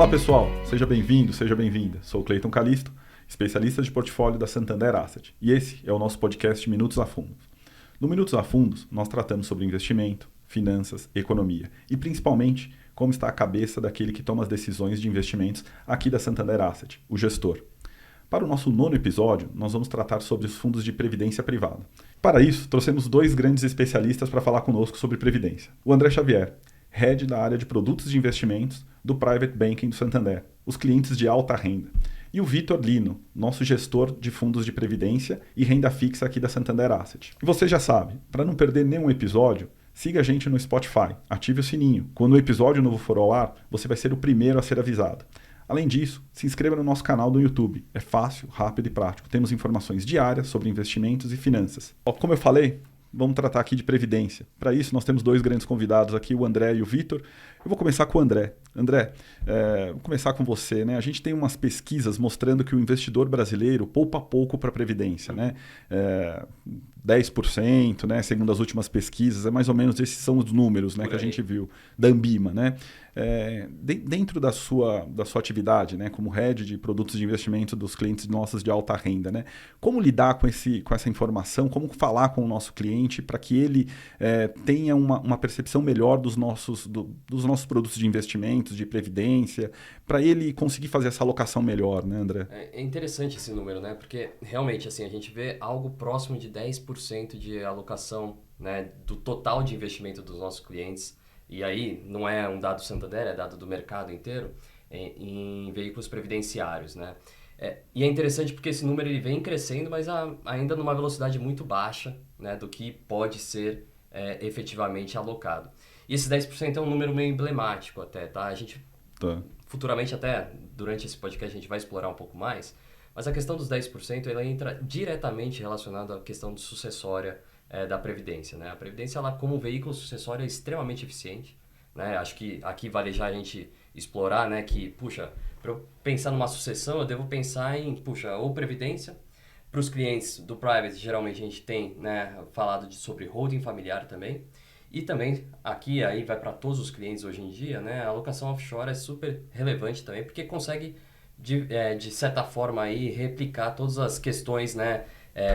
Olá pessoal, seja bem-vindo, seja bem-vinda. Sou o Cleiton Calisto, especialista de portfólio da Santander Asset, e esse é o nosso podcast Minutos a Fundos. No Minutos a Fundos, nós tratamos sobre investimento, finanças, economia e principalmente como está a cabeça daquele que toma as decisões de investimentos aqui da Santander Asset, o gestor. Para o nosso 9º episódio, nós vamos tratar sobre os fundos de previdência privada. Para isso, trouxemos 2 grandes especialistas para falar conosco sobre previdência. O André Xavier, Head da área de produtos de investimentos do Private Banking do Santander, os clientes de alta renda. E o Vitor Lino, nosso gestor de fundos de previdência e renda fixa aqui da Santander Asset. E você já sabe, para não perder nenhum episódio, siga a gente no Spotify, ative o sininho. Quando o episódio novo for ao ar, você vai ser o primeiro a ser avisado. Além disso, se inscreva no nosso canal do YouTube. É fácil, rápido e prático. Temos informações diárias sobre investimentos e finanças. Como eu falei, vamos tratar aqui de previdência. Para isso, nós temos 2 grandes convidados aqui, o André e o Vitor. Eu vou começar com o André. André, vou começar com você, né? A gente tem umas pesquisas mostrando que o investidor brasileiro poupa pouco para a previdência, né? 10%, né? Segundo as últimas pesquisas, mais ou menos esses são os números, né, que a gente viu da Ambima, né? Dentro da sua atividade, né, como head de produtos de investimento dos clientes nossos de alta renda, né, como lidar com essa informação, como falar com o nosso cliente para que ele tenha uma percepção melhor dos nossos produtos de investimento, de previdência, para ele conseguir fazer essa alocação melhor, né, André? É interessante esse número, né? Porque realmente assim, a gente vê algo próximo de 10% de alocação, né, do total de investimento dos nossos clientes. E aí não é um dado Santander, é dado do mercado inteiro, em veículos previdenciários, né? E é interessante porque esse número ele vem crescendo, mas ainda numa velocidade muito baixa, né, do que pode ser efetivamente alocado. E esse 10% é um número meio emblemático até, tá? A gente futuramente até, durante esse podcast, a gente vai explorar um pouco mais, mas a questão dos 10% ela entra diretamente relacionada à questão de sucessória da Previdência, né? A Previdência, ela como veículo sucessório é extremamente eficiente, né? Acho que aqui vale já a gente explorar, né, que, puxa, para eu pensar numa sucessão, eu devo pensar em, ou Previdência. Para os clientes do Private, geralmente a gente tem, né, falado sobre holding familiar também. E também, aqui aí vai para todos os clientes hoje em dia, né, a alocação offshore é super relevante também, porque consegue, de certa forma, aí, replicar todas as questões, né,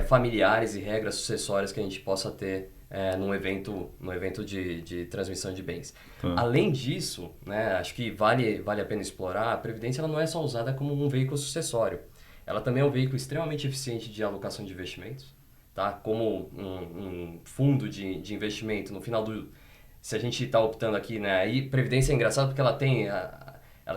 familiares e regras sucessórias que a gente possa ter num evento de transmissão de bens. Além disso, né, acho que vale a pena explorar, a Previdência ela não é só usada como um veículo sucessório, ela também é um veículo extremamente eficiente de alocação de investimentos, tá? Como um fundo de investimento, no final se a gente está optando aqui, né, aí Previdência é engraçado porque ela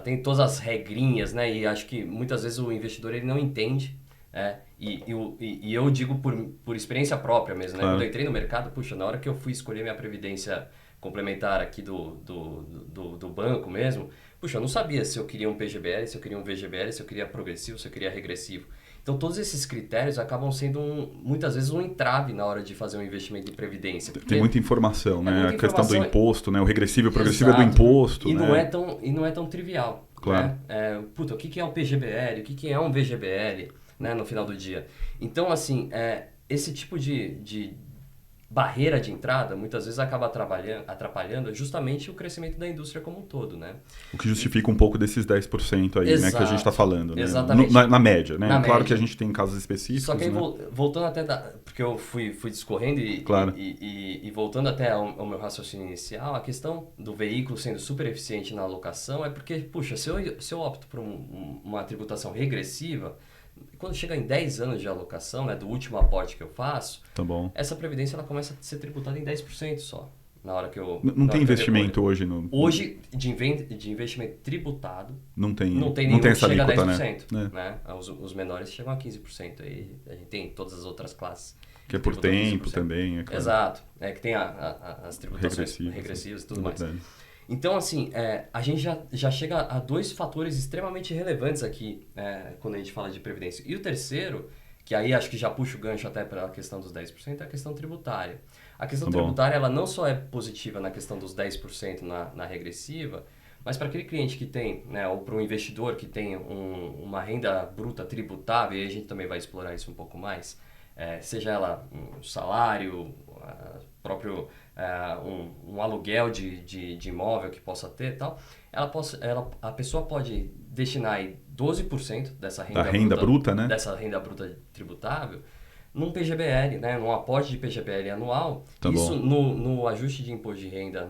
tem todas as regrinhas, né, e acho que muitas vezes o investidor ele não entende, né, e eu digo por experiência própria mesmo, né, quando eu entrei no mercado, na hora que eu fui escolher minha Previdência complementar aqui do banco mesmo, eu não sabia se eu queria um PGBL, se eu queria um VGBL, se eu queria progressivo, se eu queria regressivo. Então, todos esses critérios acabam sendo, muitas vezes, um entrave na hora de fazer um investimento em previdência. Tem muita informação, né? A questão do imposto, né? O regressivo e o progressivo é do imposto. E, né? não é tão trivial. Claro. Né? O que é um PGBL? O que é um VGBL, né? No final do dia. Então, assim, esse tipo de barreira de entrada, muitas vezes acaba atrapalhando justamente o crescimento da indústria como um todo, né? O que justifica um pouco desses 10% aí, né, que a gente está falando, né? Exatamente. Na média, né? Claro média. Que a gente tem casos específicos, só que aí, né? voltando até porque eu fui discorrendo e voltando até ao meu raciocínio inicial, a questão do veículo sendo super eficiente na alocação é porque, se eu opto por uma tributação regressiva, quando chega em 10 anos de alocação, né, do último aporte que eu faço, essa previdência ela começa a ser tributada em 10% só. Na hora que eu... Não tem investimento hoje no... Hoje, de investimento tributado, não tem nenhum essa que chega a alíquota, 10%. Né? Os menores chegam a 15%. Aí a gente tem todas as outras classes. Que é por tempo 15%. Também. Claro. Exato. Que tem as tributações regressivas e tudo mais. Então, assim, a gente já chega a 2 fatores extremamente relevantes aqui, quando a gente fala de previdência. E o terceiro, que aí acho que já puxa o gancho até para a questão dos 10%, é a questão tributária. A questão tributária, ela não só é positiva na questão dos 10% na regressiva, mas para aquele cliente que tem, né, ou para um investidor que tem uma renda bruta tributável, e a gente também vai explorar isso um pouco mais, seja ela um salário, próprio um aluguel de imóvel que possa ter e tal, a pessoa pode destinar aí 12% dessa renda bruta, né? Dessa renda bruta tributável num PGBL, né, num aporte de PGBL anual. Tá isso bom. no ajuste de imposto de renda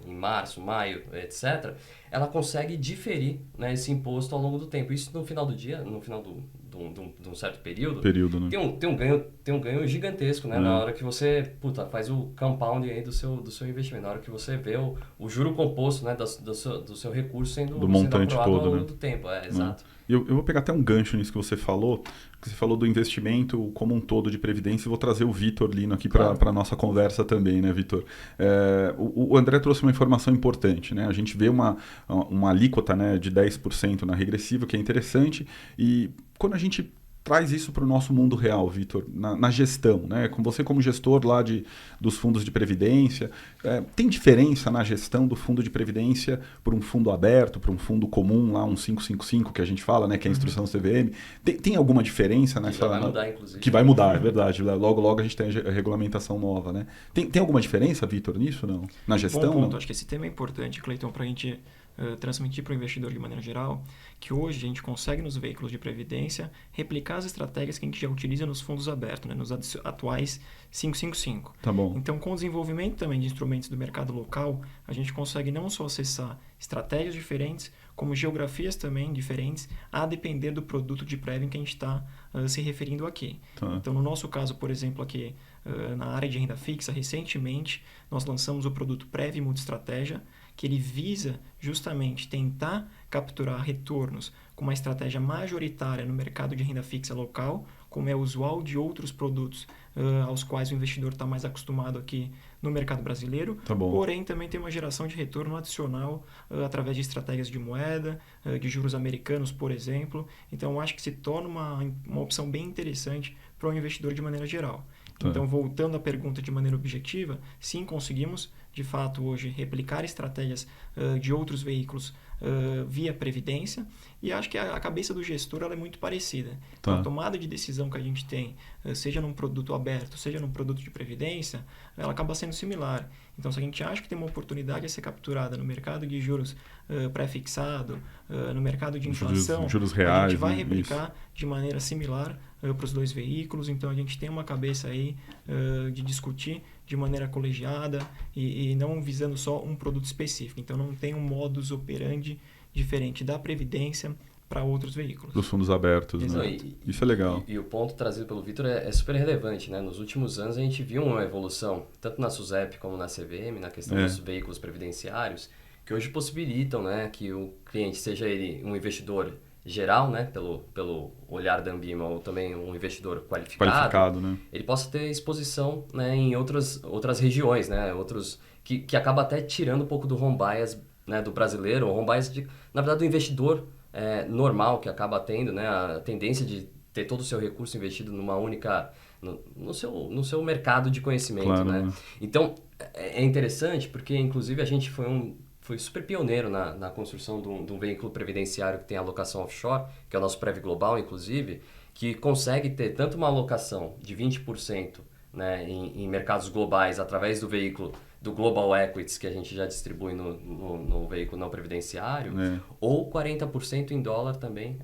em março, maio, etc., ela consegue diferir, né, esse imposto ao longo do tempo. Isso no final do dia, no final de um certo período, né? tem um ganho gigantesco, né? Na hora que você faz o compound aí do seu investimento, na hora que você vê o juro composto, né, do seu recurso sendo montante aprovado todo, ao longo né? do tempo. Exato. Eu vou pegar até um gancho nisso que você falou do investimento como um todo de previdência, e vou trazer o Vitor Lino aqui para a nossa conversa também, né, Vitor? O André trouxe uma informação importante, né? A gente vê uma alíquota, né, de 10% na regressiva, que é interessante, e quando a gente traz isso para o nosso mundo real, Vitor, na gestão, né? Com você como gestor lá dos fundos de previdência, tem diferença na gestão do fundo de previdência por um fundo aberto, por um fundo comum, lá um 555 que a gente fala, né? Que é a instrução CVM. Tem alguma diferença nessa... Que vai mudar, inclusive. Que vai mudar, é verdade. Logo a gente tem a regulamentação nova, né? Tem alguma diferença, Vitor, nisso, não? Na gestão? Bom ponto. Não? Acho que esse tema é importante, Cleiton, para a gente transmitir para o investidor de maneira geral, que hoje a gente consegue nos veículos de previdência replicar as estratégias que a gente já utiliza nos fundos abertos, né, nos atuais 555. Tá bom. Então, com o desenvolvimento também de instrumentos do mercado local, a gente consegue não só acessar estratégias diferentes, como geografias também diferentes, a depender do produto de prévio em que a gente está se referindo aqui. Tá. Então, no nosso caso, por exemplo, aqui na área de renda fixa, recentemente nós lançamos o produto Prévio Multiestratégia, que ele visa justamente tentar capturar retornos com uma estratégia majoritária no mercado de renda fixa local, como é usual de outros produtos aos quais o investidor está mais acostumado aqui no mercado brasileiro. Tá bom. Porém, também tem uma geração de retorno adicional através de estratégias de moeda, de juros americanos, por exemplo. Então, acho que se torna uma opção bem interessante para o investidor de maneira geral. Tá. Então, voltando à pergunta de maneira objetiva, sim, conseguimos, de fato, hoje, replicar estratégias de outros veículos via previdência, e acho que a cabeça do gestor ela é muito parecida. Tá. Então, a tomada de decisão que a gente tem, seja num produto aberto, seja num produto de previdência, ela acaba sendo similar. Então, se a gente acha que tem uma oportunidade a ser capturada no mercado de juros pré-fixado, no mercado de inflação, juros reais, a gente vai né? replicar Isso. de maneira similar para os dois veículos. Então, a gente tem uma cabeça aí de discutir de maneira colegiada e não visando só um produto específico. Então, não tem um modus operandi diferente da Previdência para outros veículos. Dos fundos abertos, né? Isso é legal. E o ponto trazido pelo Vitor é super relevante, né? Nos últimos anos a gente viu uma evolução, tanto na SUSEP como na CVM, na questão dos veículos previdenciários, que hoje possibilitam, né, que o cliente, seja ele um investidor geral, né, pelo olhar da Ambima, ou também um investidor qualificado, né, ele possa ter exposição, né, em outras regiões, né, que acaba até tirando um pouco do home bias, né, do brasileiro, o home bias, na verdade, do investidor normal, que acaba tendo, né, a tendência de ter todo o seu recurso investido numa única... No seu mercado de conhecimento, claro, né? Então, é interessante porque, inclusive, a gente foi super pioneiro na construção de um veículo previdenciário que tem alocação offshore, que é o nosso Prev Global, inclusive, que consegue ter tanto uma alocação de 20%, né, em mercados globais através do veículo do Global Equities, que a gente já distribui no veículo não previdenciário, ou 40% em dólar também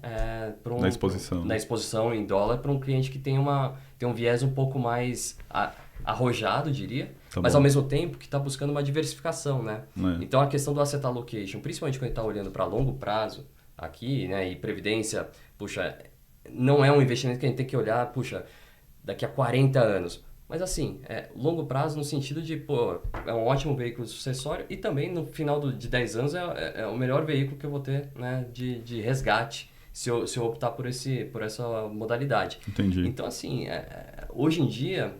na exposição. Na exposição em dólar para um cliente que tem um viés um pouco mais arrojado, diria, mas ao mesmo tempo que está buscando uma diversificação, né? Então a questão do asset allocation, principalmente quando a gente está olhando para longo prazo aqui, né, e previdência, puxa, não é um investimento que a gente tem que olhar, puxa, daqui a 40 anos. Mas assim, longo prazo no sentido de, é um ótimo veículo sucessório e também no final de 10 anos é o melhor veículo que eu vou ter, né, de resgate se eu optar por essa modalidade. Entendi. Então assim, hoje em dia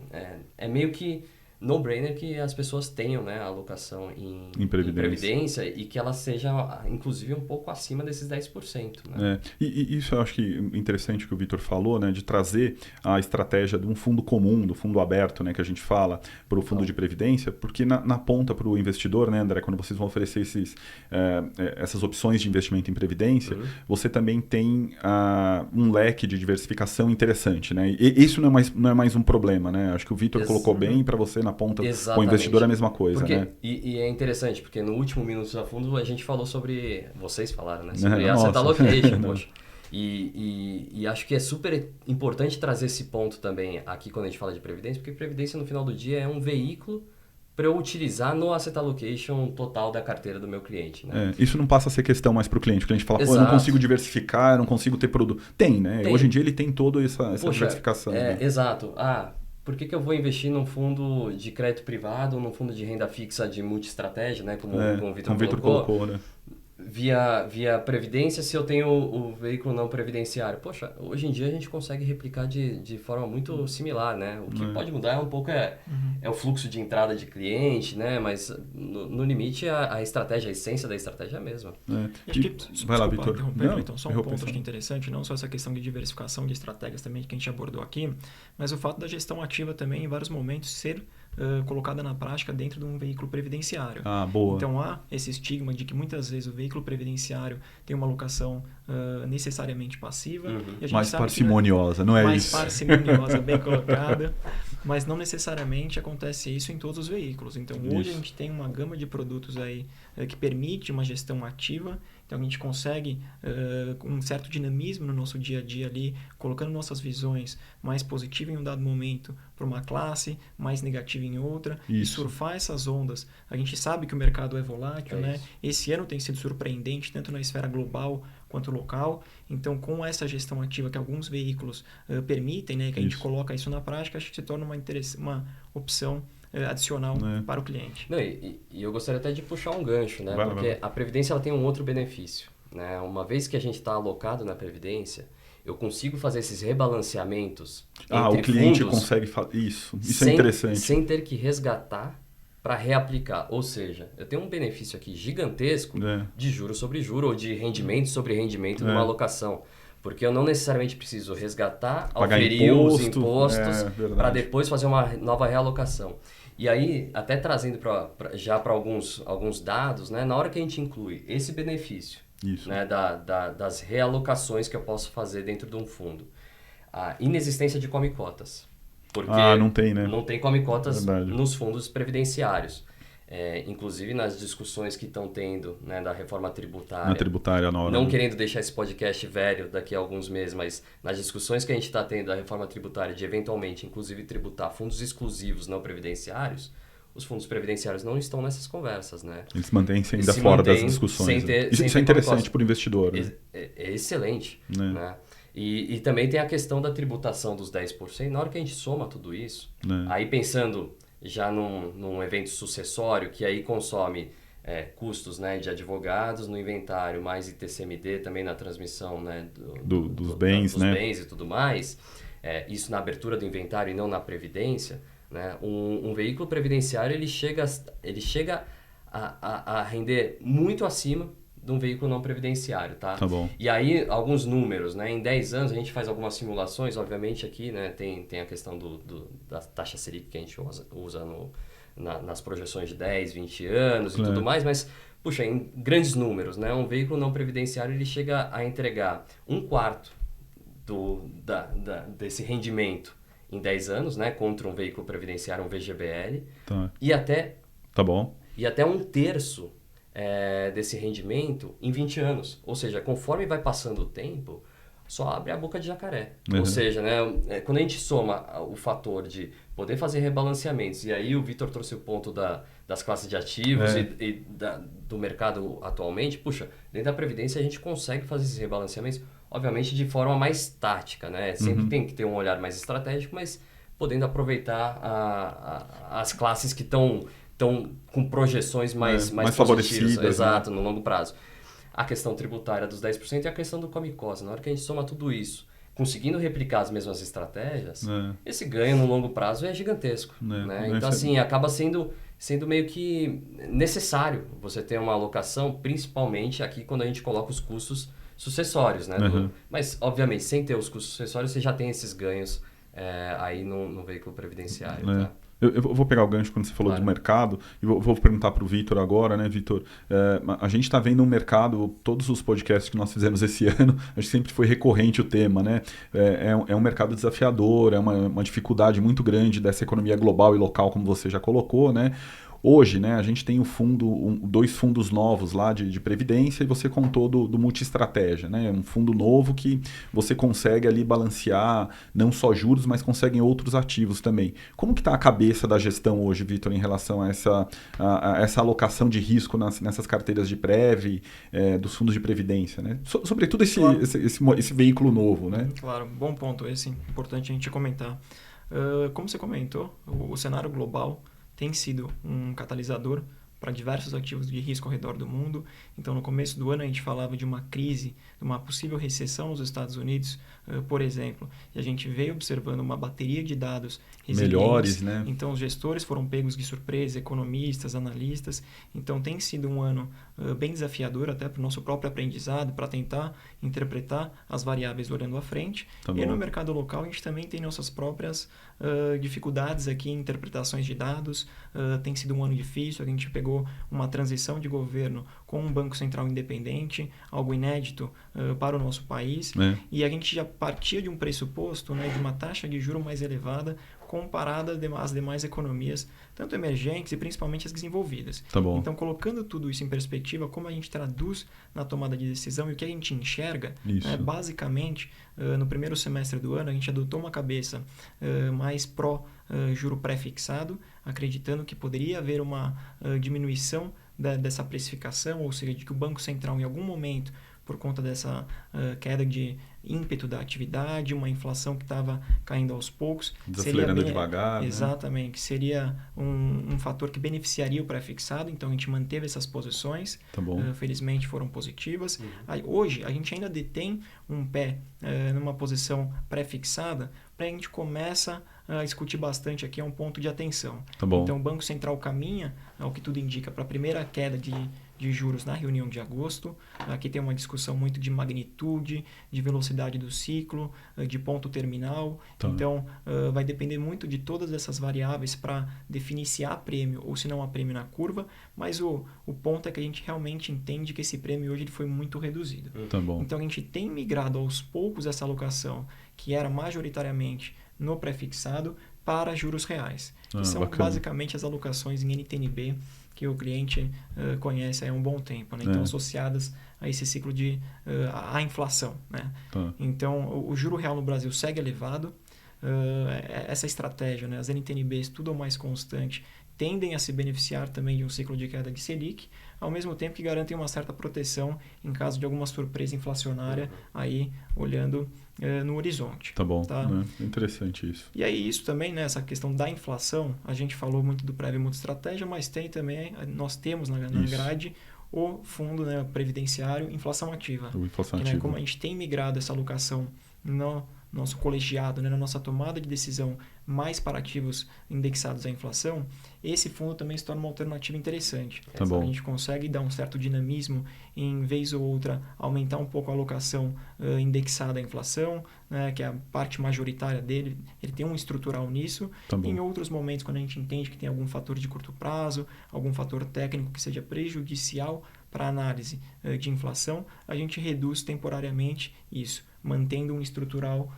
é meio que no-brainer que as pessoas tenham, né, a alocação em previdência e que ela seja, inclusive, um pouco acima desses 10%. Né? E isso eu acho que interessante que o Vitor falou, né, de trazer a estratégia de um fundo comum, do fundo aberto, né, que a gente fala, para o fundo de previdência, porque na ponta para o investidor, né, André, quando vocês vão oferecer essas opções de investimento em previdência, você também tem um leque de diversificação interessante. Né? E isso não é mais um problema. Né? Acho que o Vitor colocou bem para você, na na ponta. Exatamente. O investidor é a mesma coisa, porque, né? E é interessante, porque no último Minutos a Fundo a gente falou sobre... Vocês falaram, né? Sobre Nossa. asset allocation, poxa. E acho que é super importante trazer esse ponto também aqui quando a gente fala de previdência, porque previdência no final do dia é um veículo para eu utilizar no asset allocation total da carteira do meu cliente, né? Isso não passa a ser questão mais para o cliente. O cliente fala, pô, eu Exato. não consigo diversificar, eu não consigo ter produto. Tem, né? Tem. Hoje em dia ele tem toda essa Poxa, diversificação. Né? Exato. Por que eu vou investir num fundo de crédito privado ou num fundo de renda fixa de multi-estratégia, né? Como o Vitor colocou, né? Via previdência, se eu tenho o veículo não previdenciário. Poxa, hoje em dia a gente consegue replicar de forma muito similar, né? O que pode mudar um pouco é o fluxo de entrada de cliente, né? Mas no limite a estratégia, a essência da estratégia é a mesma. Acho que, vai lá, desculpa, Vitor. Então, só um ponto acho que interessante, não só essa questão de diversificação de estratégias também que a gente abordou aqui, mas o fato da gestão ativa também em vários momentos ser colocada na prática dentro de um veículo previdenciário. Boa. Então há esse estigma de que muitas vezes o veículo previdenciário tem uma alocação necessariamente passiva. E a gente mais sabe parcimoniosa, não é mais isso? Mais parcimoniosa, bem colocada. Mas não necessariamente acontece isso em todos os veículos. Então hoje a gente tem uma gama de produtos aí que permite uma gestão ativa. Então a gente consegue um certo dinamismo no nosso dia a dia ali, colocando nossas visões mais positivas em um dado momento para uma classe, mais negativa em outra, e surfar essas ondas. A gente sabe que o mercado é volátil, né? Esse ano tem sido surpreendente, tanto na esfera global quanto local. Então, com essa gestão ativa que alguns veículos permitem, né, que a gente coloca isso na prática, acho que se torna uma opção adicional para o cliente. Não, e eu gostaria até de puxar um gancho, né? Porque a Previdência ela tem um outro benefício, né? Uma vez que a gente está alocado na Previdência, eu consigo fazer esses rebalanceamentos entre o cliente fundos consegue fazer isso é interessante. Sem ter que resgatar para reaplicar. Ou seja, eu tenho um benefício aqui gigantesco de juro sobre juro ou de rendimento sobre rendimento numa alocação. Porque eu não necessariamente preciso resgatar, auferir os impostos para depois fazer uma nova realocação. E aí, até trazendo já para alguns dados, né, na hora que a gente inclui esse benefício né, das realocações que eu posso fazer dentro de um fundo, a inexistência de come-cotas. Porque não tem, né? Não tem come-cotas nos fundos previdenciários. Inclusive nas discussões que estão tendo, né, da reforma tributária. Na tributária nova. Não querendo deixar esse podcast velho daqui a alguns meses, mas nas discussões que a gente está tendo da reforma tributária de eventualmente, inclusive, tributar fundos exclusivos não previdenciários, os fundos previdenciários não estão nessas conversas, né? Eles mantêm-se ainda fora das discussões. Isso é interessante para o investidor. Né? É excelente, né? E também tem a questão da tributação dos 10%. Na hora que a gente soma tudo isso, aí pensando já num evento sucessório, que aí consome custos, né, de advogados no inventário, mais ITCMD também na transmissão, né, dos bens, dos né? bens e tudo mais, isso na abertura do inventário e não na previdência, né, um veículo previdenciário ele chega a render muito acima de um veículo não previdenciário, tá? Tá bom. E aí, alguns números, né? Em 10 anos, a gente faz algumas simulações, obviamente aqui, né? Tem a questão da taxa Selic que a gente usa nas projeções de 10, 20 anos e tudo mais, mas, puxa, em grandes números, né? Um veículo não previdenciário, ele chega a entregar 1/4 desse rendimento em 10 anos, né? Contra um veículo previdenciário, um VGBL. Tá. E até... Tá bom. E até 1/3 desse rendimento em 20 anos. Ou seja, conforme vai passando o tempo, só abre a boca de jacaré. Ou seja, né, quando a gente soma o fator de poder fazer rebalanceamentos, e aí o Vitor trouxe o ponto das classes de ativos do mercado atualmente, puxa, dentro da Previdência a gente consegue fazer esses rebalanceamentos, obviamente de forma mais tática, né? Sempre tem que ter um olhar mais estratégico, mas podendo aproveitar as classes que estão com projeções mais favorecidas, exato, no longo prazo. A questão tributária dos 10% e a questão do come-costa. Na hora que a gente soma tudo isso, conseguindo replicar as mesmas estratégias, esse ganho no longo prazo é gigantesco. Né? Então, assim, acaba sendo meio que necessário você ter uma alocação, principalmente aqui quando a gente coloca os custos sucessórios. Né? Mas, obviamente, sem ter os custos sucessórios, você já tem esses ganhos aí no veículo previdenciário. Tá? Eu vou pegar o gancho quando você falou Claro. do mercado e vou perguntar para o Vitor agora, né, Vitor? A gente está vendo um mercado, todos os podcasts que nós fizemos esse ano, acho que sempre foi recorrente o tema, né? É um mercado desafiador, é uma dificuldade muito grande dessa economia global e local, como você já colocou, né? Hoje, né, a gente tem dois fundos novos lá de previdência e você contou do multi-estratégia, né? Um fundo novo que você consegue ali balancear não só juros, mas conseguem outros ativos também. Como que está a cabeça da gestão hoje, Vitor, em relação a essa alocação de risco nessas carteiras de Prev, dos fundos de previdência, né? Sobretudo Claro. esse veículo novo, né? Claro, bom ponto esse, importante a gente comentar. Como você comentou, o cenário global tem sido um catalisador para diversos ativos de risco ao redor do mundo. Então, no começo do ano, a gente falava de uma crise, de uma possível recessão nos Estados Unidos, por exemplo, e a gente veio observando uma bateria de dados resilientes. Melhores, né? Então, os gestores foram pegos de surpresa, economistas, analistas. Então, tem sido um ano bem desafiador até para o nosso próprio aprendizado, para tentar interpretar as variáveis olhando à frente. Tá E bom. no mercado local, a gente também tem nossas próprias dificuldades aqui em interpretações de dados. Tem sido um ano difícil, a gente pegou uma transição de governo com um Banco Central independente, algo inédito para o nosso país, e a gente já partia de um pressuposto, né, de uma taxa de juros mais elevada comparada às demais economias, tanto emergentes e principalmente as desenvolvidas. Tá bom. Então, colocando tudo isso em perspectiva, como a gente traduz na tomada de decisão e o que a gente enxerga, né, basicamente, no primeiro semestre do ano, a gente adotou uma cabeça mais pró-juro pré-fixado, acreditando que poderia haver uma diminuição dessa precificação, ou seja, de que o Banco Central, em algum momento, por conta dessa queda de ímpeto da atividade, uma inflação que estava caindo aos poucos. Desacelerando devagar. Exatamente, seria um fator que beneficiaria o pré-fixado, então a gente manteve essas posições, tá bom. Felizmente foram positivas. Hoje, a gente ainda detém um pé numa posição pré-fixada, para a gente começa a discutir bastante aqui, é um ponto de atenção. Tá bom. Então, o Banco Central caminha, ao que tudo indica, para a primeira queda de juros na reunião de agosto. Aqui tem uma discussão muito de magnitude, de velocidade do ciclo, de ponto terminal. Tá. Então, vai depender muito de todas essas variáveis para definir se há prêmio ou se não há prêmio na curva, mas o ponto é que a gente realmente entende que esse prêmio hoje ele foi muito reduzido. Tá bom. Então, a gente tem migrado aos poucos essa alocação, que era majoritariamente no pré-fixado, para juros reais, que são bacana. basicamente as alocações em NTNB que o cliente conhece há um bom tempo, né? Então, associadas a esse ciclo de a inflação, né? Tá. Então, o juro real no Brasil segue elevado. Essa estratégia, né? As NTNBs, tudo ao mais constante, tendem a se beneficiar também de um ciclo de queda de Selic, ao mesmo tempo que garantem uma certa proteção em caso de alguma surpresa inflacionária aí olhando no horizonte. Tá bom, tá? Né? Interessante isso. E aí isso também, né, essa questão da inflação, a gente falou muito do Prev Multi-Estratégia, mas tem também, nós temos na grade o fundo, né, previdenciário inflação ativa. O inflação que, ativa. né, como a gente tem migrado essa alocação no nosso colegiado, né, na nossa tomada de decisão mais para ativos indexados à inflação, esse fundo também se torna uma alternativa interessante. Tá bom. A gente consegue dar um certo dinamismo, em vez ou outra, aumentar um pouco a alocação indexada à inflação, né, que é a parte majoritária dele, ele tem um estrutural nisso. Tá bom. Em outros momentos, quando a gente entende que tem algum fator de curto prazo, algum fator técnico que seja prejudicial para a análise de inflação, a gente reduz temporariamente isso, mantendo um estrutural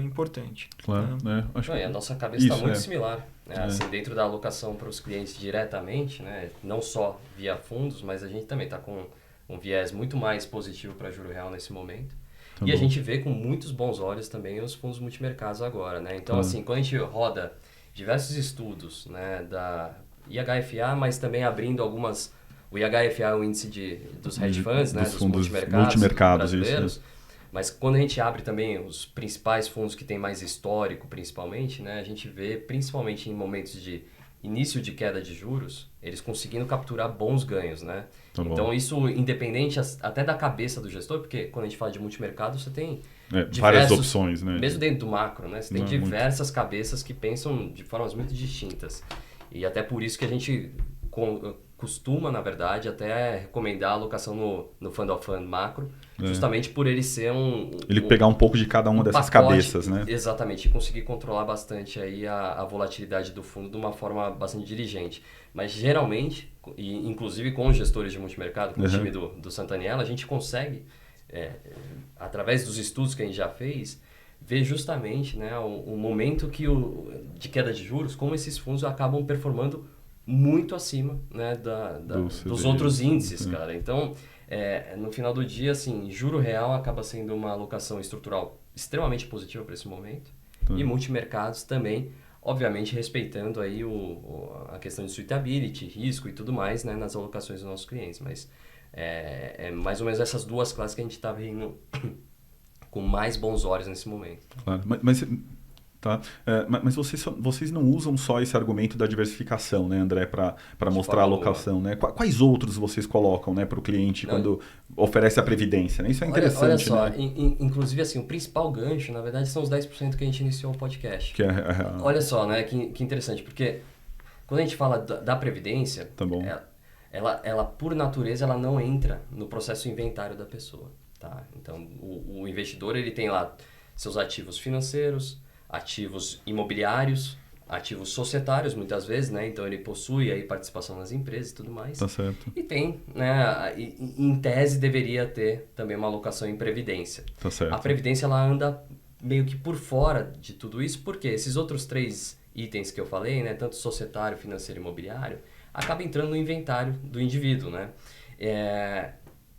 importante. Claro, tá? né? Acho E a nossa cabeça está muito similar. Né? É. Assim, dentro da alocação para os clientes diretamente, né? Não só via fundos, mas a gente também está com um viés muito mais positivo para juro real nesse momento. Tá E bom. a gente vê com muitos bons olhos também os fundos multimercados agora. Né? Então, assim, quando a gente roda diversos estudos, né, da IHFA, mas também abrindo algumas... O IHFA é o índice dos hedge funds, né, dos fundos multimercados brasileiros. isso. Mas quando a gente abre também os principais fundos que tem mais histórico, principalmente, né, a gente vê, principalmente em momentos de início de queda de juros, eles conseguindo capturar bons ganhos, né? Tá bom. Então, isso independente até da cabeça do gestor, porque quando a gente fala de multimercado, você tem várias opções, né? mesmo dentro do macro, né? Você tem Não, diversas cabeças que pensam de formas muito distintas. E até por isso que a gente costuma, na verdade, até recomendar a alocação no Fund of Fund macro, justamente por ele ser Ele pegar um pouco de cada uma dessas pacote, cabeças, né? Exatamente, e conseguir controlar bastante aí a volatilidade do fundo de uma forma bastante dirigente. Mas geralmente, e inclusive com os gestores de multimercado, com o time do Santaniela, a gente consegue, através dos estudos que a gente já fez, ver justamente, né, o momento de queda de juros, como esses fundos acabam performando muito acima, né, dos outros índices, cara. Então, no final do dia, assim, juro real acaba sendo uma alocação estrutural extremamente positiva para esse momento. E multimercados também, obviamente, respeitando aí a questão de suitability, risco e tudo mais, né, nas alocações dos nossos clientes. Mas é mais ou menos essas duas classes que a gente está vendo com mais bons olhos nesse momento. Claro, mas vocês não usam só esse argumento da diversificação, né, André, para mostrar a alocação, né? Quais outros vocês colocam, né, para o cliente quando oferece a previdência? Né? Isso é interessante. Olha só, né? Inclusive assim, o principal gancho, na verdade, são os 10% que a gente iniciou o podcast. Que Olha só, né, que interessante, porque quando a gente fala da previdência, tá bom. Ela por natureza ela não entra no processo inventário da pessoa. Tá? Então, o investidor ele tem lá seus ativos financeiros, ativos imobiliários, ativos societários, muitas vezes, né? Então, ele possui aí participação nas empresas e tudo mais. Tá certo. E tem, né? Em tese, deveria ter também uma alocação em previdência. Tá certo. A previdência, ela anda meio que por fora de tudo isso, porque esses outros 3 itens que eu falei, né? Tanto societário, financeiro e imobiliário, acaba entrando no inventário do indivíduo, né?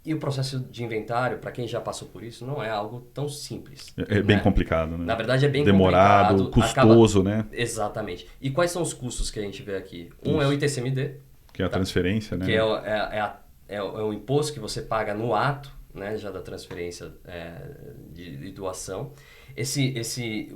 E o processo de inventário, para quem já passou por isso, não é algo tão simples. É bem complicado, né? Na verdade, é bem demorado, custoso, né? Exatamente. E quais são os custos que a gente vê aqui? Um é o ITCMD. Que é a transferência, né? Que é o imposto que você paga no ato, né, já da transferência de doação.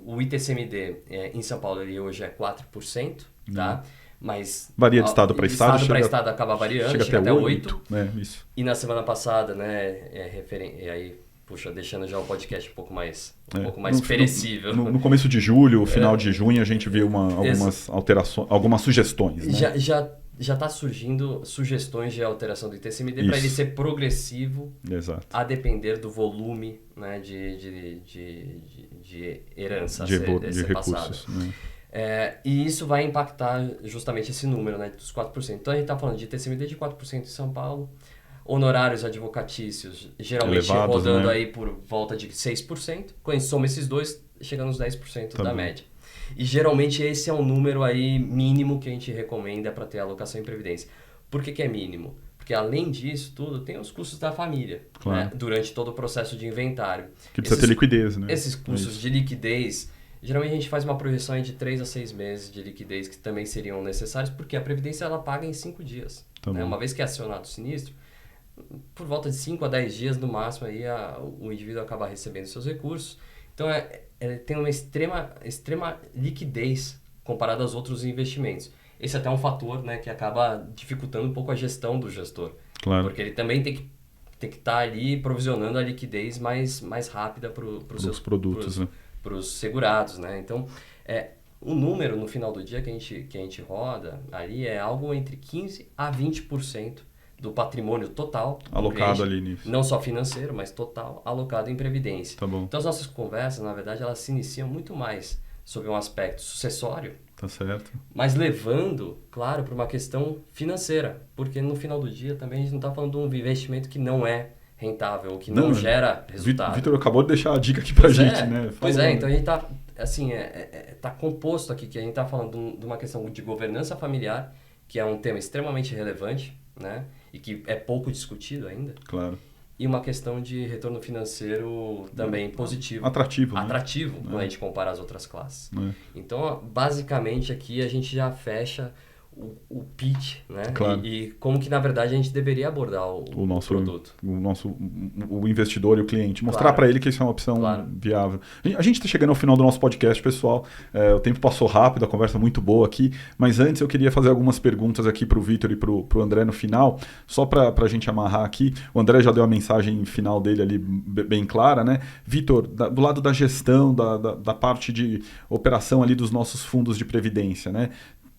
O ITCMD em São Paulo ele hoje é 4%, tá? Mas varia de estado para estado. Estado para estado acaba variando, chega até 8%. Né? Isso. E na semana passada, né, e aí, puxa, deixando já o podcast um pouco mais perecível. No começo de julho, final de junho, a gente viu algumas alterações, algumas sugestões. Né? Já está surgindo sugestões de alteração do ITCMD para ele ser progressivo. Exato. A depender do volume, né, de herança de ser recursos, passada. Né? E isso vai impactar justamente esse número, né, dos 4%. Então a gente está falando de ITCMD de 4% em São Paulo, honorários advocatícios geralmente elevados, rodando né? aí por volta de 6%. Quando a gente soma esses dois, chega nos 10% da média. E geralmente esse é um número aí mínimo que a gente recomenda para ter alocação em previdência. Por que é mínimo? Porque além disso tudo, tem os custos da família, claro. Né, durante todo o processo de inventário. Que precisa ter liquidez, né? Esses custos de liquidez, geralmente a gente faz uma projeção de 3 a 6 meses de liquidez que também seriam necessários, porque a previdência ela paga em 5 dias. Né? Uma vez que é acionado o sinistro, por volta de 5 a 10 dias no máximo, aí o indivíduo acaba recebendo seus recursos. Então, tem uma extrema liquidez comparado aos outros investimentos. Esse é até um fator, né, que acaba dificultando um pouco a gestão do gestor. Claro. Porque ele também tem que estar ali provisionando a liquidez mais rápida para os seus produtos, né? Para os segurados, né? Então, o número no final do dia que a gente roda ali é algo entre 15% a 20% do patrimônio total alocado cliente, ali nisso. Não só financeiro, mas total, alocado em previdência. Tá bom. Então, as nossas conversas, na verdade, elas se iniciam muito mais sobre um aspecto sucessório, tá certo. Mas levando, claro, para uma questão financeira, porque no final do dia também a gente não está falando de um investimento que não é rentável, ou que não gera resultado. Vitor acabou de deixar a dica aqui pra gente, né? Pois então a gente tá, assim, tá composto aqui, que a gente tá falando de uma questão de governança familiar, que é um tema extremamente relevante, né? E que é pouco discutido ainda. Claro. E uma questão de retorno financeiro também positivo. Atrativo, né? Quando a gente compara as outras classes. Então, basicamente, aqui a gente já fecha o pitch, né? Claro. E como que, na verdade, a gente deveria abordar o nosso produto. O investidor e o cliente. Mostrar para ele que isso é uma opção viável. A gente está chegando ao final do nosso podcast, pessoal. O tempo passou rápido, a conversa muito boa aqui. Mas antes eu queria fazer algumas perguntas aqui para o Vitor e para o André no final. Só para a gente amarrar aqui. O André já deu a mensagem final dele ali bem clara, né? Vitor, do lado da gestão, da parte de operação ali dos nossos fundos de previdência, né?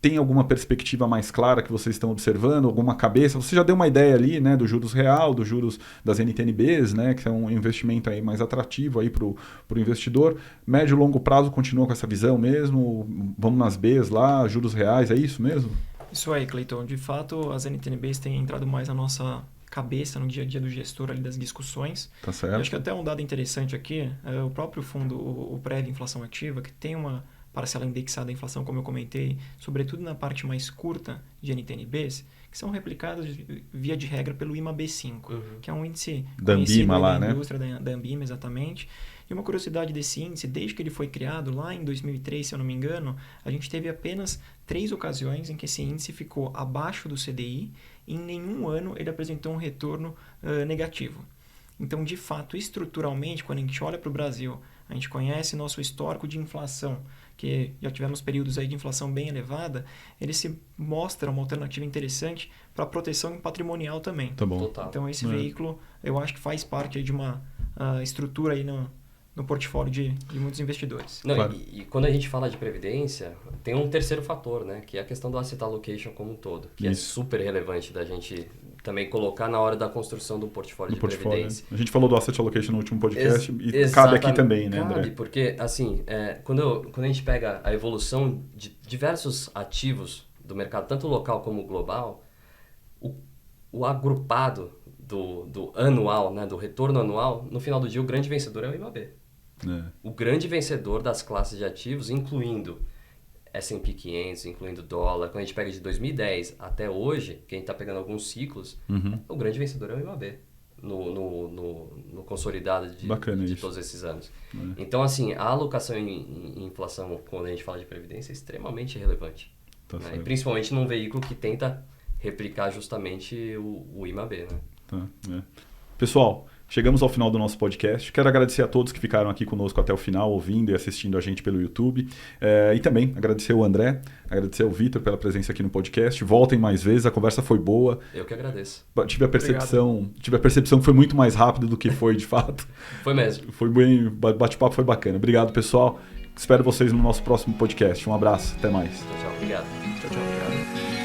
tem alguma perspectiva mais clara que vocês estão observando, alguma cabeça? Você já deu uma ideia ali, né, do juros real, dos juros das NTNBs, né, que é um investimento aí mais atrativo aí para o investidor. Médio e longo prazo continua com essa visão mesmo? Vamos nas Bs lá, juros reais, é isso mesmo? Isso aí, Cleiton. De fato, as NTNBs têm entrado mais na nossa cabeça no dia a dia do gestor ali das discussões. Tá certo. Eu acho que até um dado interessante aqui, o próprio fundo, o Prev Inflação Ativa, que tem uma parcela indexada à inflação, como eu comentei, sobretudo na parte mais curta de NTNBs, que são replicadas via de regra pelo IMAB5, que é um índice da Ambima lá, da né? indústria da Ambima, exatamente. E uma curiosidade desse índice, desde que ele foi criado lá em 2003, se eu não me engano, a gente teve apenas 3 ocasiões em que esse índice ficou abaixo do CDI e em nenhum ano ele apresentou um retorno negativo. Então, de fato, estruturalmente, quando a gente olha para o Brasil, a gente conhece nosso histórico de inflação, que já tivemos períodos aí de inflação bem elevada, ele se mostra uma alternativa interessante para a proteção patrimonial também. Tá bom. Total. Então, esse veículo, eu acho que faz parte aí de uma estrutura aí no portfólio de muitos investidores. Não, Claro. e quando a gente fala de previdência, tem um terceiro fator, né? Que é a questão do asset allocation como um todo, que é super relevante da gente também colocar na hora da construção do portfólio de previdência. A gente falou do asset allocation no último podcast e Exatamente. cabe aqui também, né, André? Cabe, porque, assim, quando a gente pega a evolução de diversos ativos do mercado, tanto local como global, o agrupado do anual, né, do retorno anual, no final do dia, o grande vencedor é o IMAB. O grande vencedor das classes de ativos, incluindo S&P 500, incluindo dólar, quando a gente pega de 2010 até hoje, que a gente está pegando alguns ciclos, o grande vencedor é o IMAB, no consolidado de todos esses anos. Então, assim, a alocação em inflação, quando a gente fala de previdência, é extremamente relevante. Tá né? E principalmente num veículo que tenta replicar justamente o IMAB, né? Tá, Pessoal, chegamos ao final do nosso podcast. Quero agradecer a todos que ficaram aqui conosco até o final, ouvindo e assistindo a gente pelo YouTube. E também agradecer ao André, agradecer ao Vitor pela presença aqui no podcast. Voltem mais vezes, a conversa foi boa. Eu que agradeço. Tive a percepção que foi muito mais rápido do que foi de fato. Foi mesmo. Foi bem, bate-papo foi bacana. Obrigado, pessoal. Espero vocês no nosso próximo podcast. Um abraço, até mais. Tchau, obrigado. Tchau, obrigado.